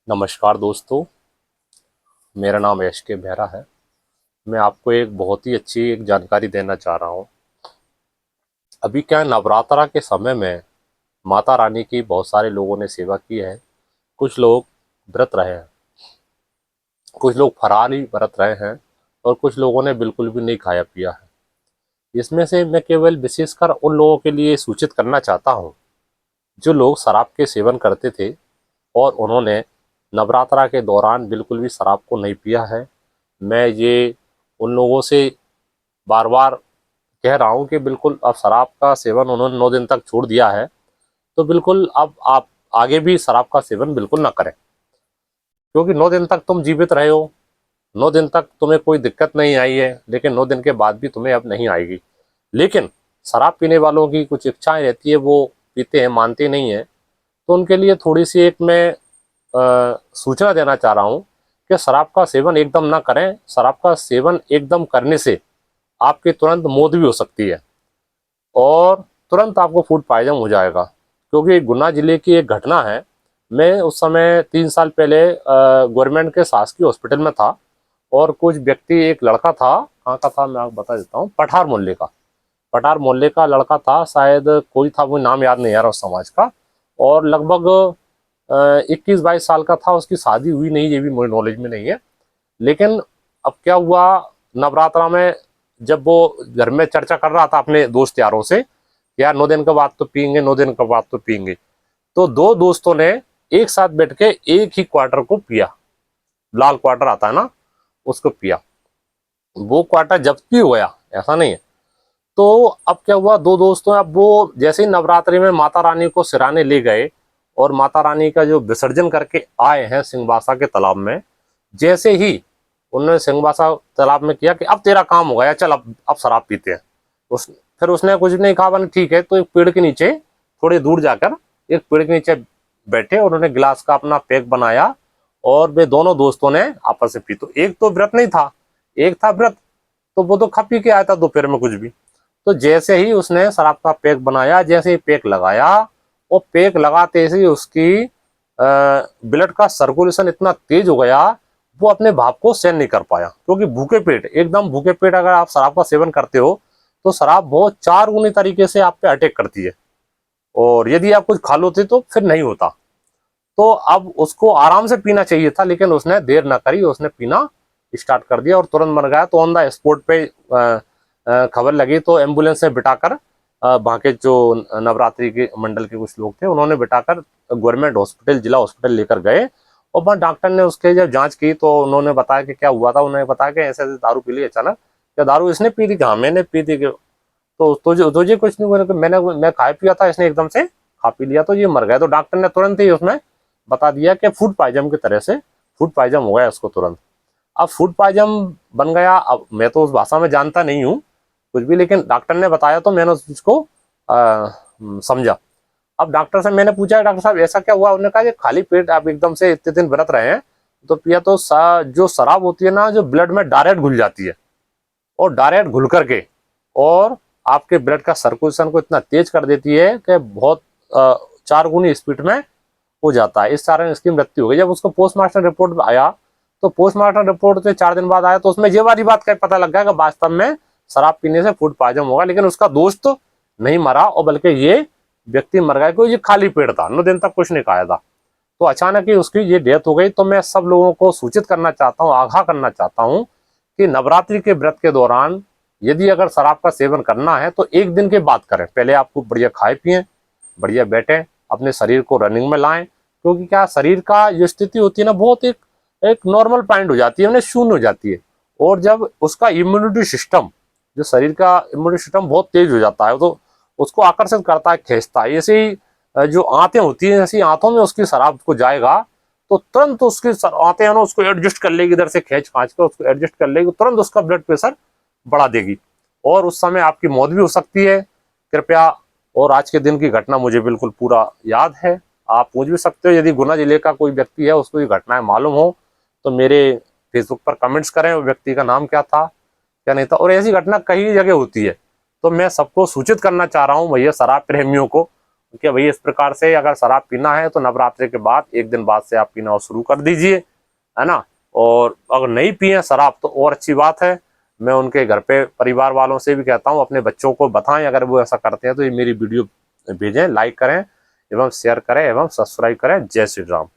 नमस्कार दोस्तों, मेरा नाम एस के बेहरा है। मैं आपको एक बहुत ही अच्छी एक जानकारी देना चाह रहा हूँ। अभी क्या है, नवरात्रा के समय में माता रानी की बहुत सारे लोगों ने सेवा की है। कुछ लोग व्रत रहे हैं, कुछ लोग फरारी व्रत रहे हैं और कुछ लोगों ने बिल्कुल भी नहीं खाया पिया है। इसमें से मैं केवल विशेषकर उन लोगों के लिए सूचित करना चाहता हूँ जो लोग शराब के सेवन करते थे और उन्होंने नवरात्रा के दौरान बिल्कुल भी शराब को नहीं पिया है। मैं ये उन लोगों से बार बार कह रहा हूँ कि बिल्कुल अब शराब का सेवन उन्होंने 9 दिन तक छोड़ दिया है, तो बिल्कुल अब आप आगे भी शराब का सेवन बिल्कुल ना करें। क्योंकि 9 दिन तक तुम जीवित रहे हो, 9 दिन तक तुम्हें कोई दिक्कत नहीं आई है, लेकिन 9 दिन के बाद भी तुम्हें अब नहीं आएगी। लेकिन शराब पीने वालों की कुछ इच्छाएं रहती है, वो पीते हैं, मानते नहीं है। तो उनके लिए थोड़ी सी एक मैं सूचना देना चाह रहा हूँ कि शराब का सेवन एकदम ना करें। शराब का सेवन एकदम करने से आपकी तुरंत मौत भी हो सकती है और तुरंत आपको फूड पॉइजन हो जाएगा। क्योंकि गुना जिले की एक घटना है। मैं उस समय 3 साल पहले गवर्नमेंट के शासकीय हॉस्पिटल में था और कुछ व्यक्ति, एक लड़का था, कहाँ का था मैं आपको बता देता हूँ, पठार मोहल्ले का। पठार मोहल्ले का लड़का था, शायद कोई था, वो नाम याद नहीं आ रहा उस समाज का। और लगभग 21-22 साल का था। उसकी शादी हुई नहीं, ये भी मेरे नॉलेज में नहीं है। लेकिन अब क्या हुआ, नवरात्रा में जब वो घर में चर्चा कर रहा था अपने दोस्त यारों से, यार 9 दिन के बाद तो पियेंगे, 9 दिन के बाद तो पियेंगे, तो दो दोस्तों ने एक साथ बैठ के एक ही क्वार्टर को पिया। लाल क्वार्टर आता है ना, उसको पिया। वो क्वार्टर जब्त भी हो गया, ऐसा नहीं है। तो अब क्या हुआ, दो दोस्तों, अब वो जैसे ही नवरात्रि में माता रानी को सिराने ले गए और माता रानी का जो विसर्जन करके आए हैं सिंहबासा के तालाब में, जैसे ही उन्होंने सिंहबासा तालाब में किया कि अब तेरा काम हो गया, चल अब शराब पीते हैं। उस फिर उसने कुछ नहीं कहा, बने ठीक है। तो एक पेड़ के नीचे थोड़ी दूर जाकर एक पेड़ के नीचे बैठे, उन्होंने गिलास का अपना पैक बनाया और वे दोनों दोस्तों ने आपस में पी। तो एक तो व्रत नहीं था, एक था व्रत, तो वो तो खा पी के आया था दोपहर में कुछ भी। तो जैसे ही उसने शराब का पैक बनाया, जैसे ही पैक लगाया, वो पैक लगाते ही उसकी ब्लड का सर्कुलेशन इतना तेज हो गया, वो अपने भाप को सहन नहीं कर पाया। क्योंकि भूखे पेट, एकदम भूखे पेट अगर आप शराब का सेवन करते हो तो शराब बहुत 4 गुनी तरीके से आप पे अटैक करती है, और यदि आप कुछ खा लोते तो फिर नहीं होता। तो अब उसको आराम से पीना चाहिए था, लेकिन उसने देर ना करी, उसने पीना स्टार्ट कर दिया और तुरंत मर गया। तो ऑन द स्पॉट पे खबर लगी तो एम्बुलेंस से बिठाकर वहाँ के जो नवरात्रि के मंडल के कुछ लोग थे, उन्होंने बिठाकर गवर्नमेंट हॉस्पिटल, जिला हॉस्पिटल लेकर गए। और वहाँ डॉक्टर ने उसके जब जांच की तो उन्होंने बताया कि क्या हुआ था। उन्होंने बताया कि ऐसे ऐसे दारू पी ली अचानक। क्या दारू इसने पी थी? हाँ मैंने पी थी। तो तुझे कुछ नहीं हुआ? मैं खाया पिया था, इसने एकदम से खा पी लिया तो ये मर गया। तो डॉक्टर ने तुरंत ही उसमें बता दिया कि फूड पॉइजन की तरह से फूड पॉइजन हो गया उसको तुरंत। अब फूड पॉइजन बन गया। अब मैं तो उस भाषा में जानता नहीं हूँ कुछ भी, लेकिन डॉक्टर ने बताया तो मैंने उस चीज को समझा। अब डॉक्टर से मैंने पूछा, डॉक्टर साहब ऐसा क्या हुआ? उन्होंने कहा कि खाली पेट आप एकदम से इतने दिन व्रत रहे हैं तो पिया तो जो शराब होती है ना, जो ब्लड में डायरेक्ट घुल जाती है, और डायरेक्ट घुल करके और आपके ब्लड का सर्कुलेशन को इतना तेज कर देती है कि बहुत 4 गुनी स्पीड में हो जाता है। इस कारण इसकी मृत्यु हो गई। जब उसको पोस्टमार्टम रिपोर्ट आया तो पोस्टमार्टम रिपोर्ट से 4 दिन बाद आया तो उसमें ये वाली बात का पता लग गया कि वास्तव में शराब पीने से फूड पॉइजन होगा। लेकिन उसका दोस्त तो नहीं मरा, और बल्कि ये व्यक्ति मर गया क्योंकि ये खाली पेट था, 9 दिन तक कुछ नहीं खाया था। तो अचानक ही उसकी ये डेथ हो गई। तो मैं सब लोगों को सूचित करना चाहता हूँ, आगाह करना चाहता हूँ कि नवरात्रि के व्रत के दौरान यदि अगर शराब का सेवन करना है तो एक दिन के बाद करें। पहले आपको बढ़िया खाए पिए, बढ़िया बैठे, अपने शरीर को रनिंग में लाएं। क्योंकि क्या, शरीर का जो स्थिति होती है ना, बहुत एक एक नॉर्मल पॉइंट हो जाती है, उन्हें शून्य हो जाती है। और जब उसका इम्यूनिटी सिस्टम, जो शरीर का इम्यूनिटी सिस्टम बहुत तेज हो जाता है, तो उसको आकर्षित करता है, खींचता है। ऐसे ही जो आंतें होती हैं, ऐसी आंतों में उसकी शराब को जाएगा तो तुरंत उसकी आंतें हैं ना, उसको एडजस्ट कर लेगी, इधर से खींच खांच कर उसको एडजस्ट कर लेगी, तुरंत उसका ब्लड प्रेशर बढ़ा देगी और उस समय आपकी मौत भी हो सकती है। कृपया, और आज के दिन की घटना मुझे बिल्कुल पूरा याद है, आप पूछ भी सकते हो। यदि गुना जिले का कोई व्यक्ति है, उसको ये घटनाएं मालूम हो तो मेरे फेसबुक पर कमेंट्स करें, वो व्यक्ति का नाम क्या था, क्या नहीं था। और ऐसी घटना कई जगह होती है। तो मैं सबको सूचित करना चाह रहा हूँ भैया, शराब प्रेमियों को कि भाई इस प्रकार से अगर शराब पीना है तो नवरात्रि के बाद एक दिन बाद से आप पीना शुरू कर दीजिए, है ना। और अगर नहीं पिए शराब तो और अच्छी बात है। मैं उनके घर पे परिवार वालों से भी कहता हूँ, अपने बच्चों को बताएं अगर वो ऐसा करते हैं तो ये मेरी वीडियो भेजें, लाइक करें एवं शेयर करें एवं सब्सक्राइब करें। जय श्री राम।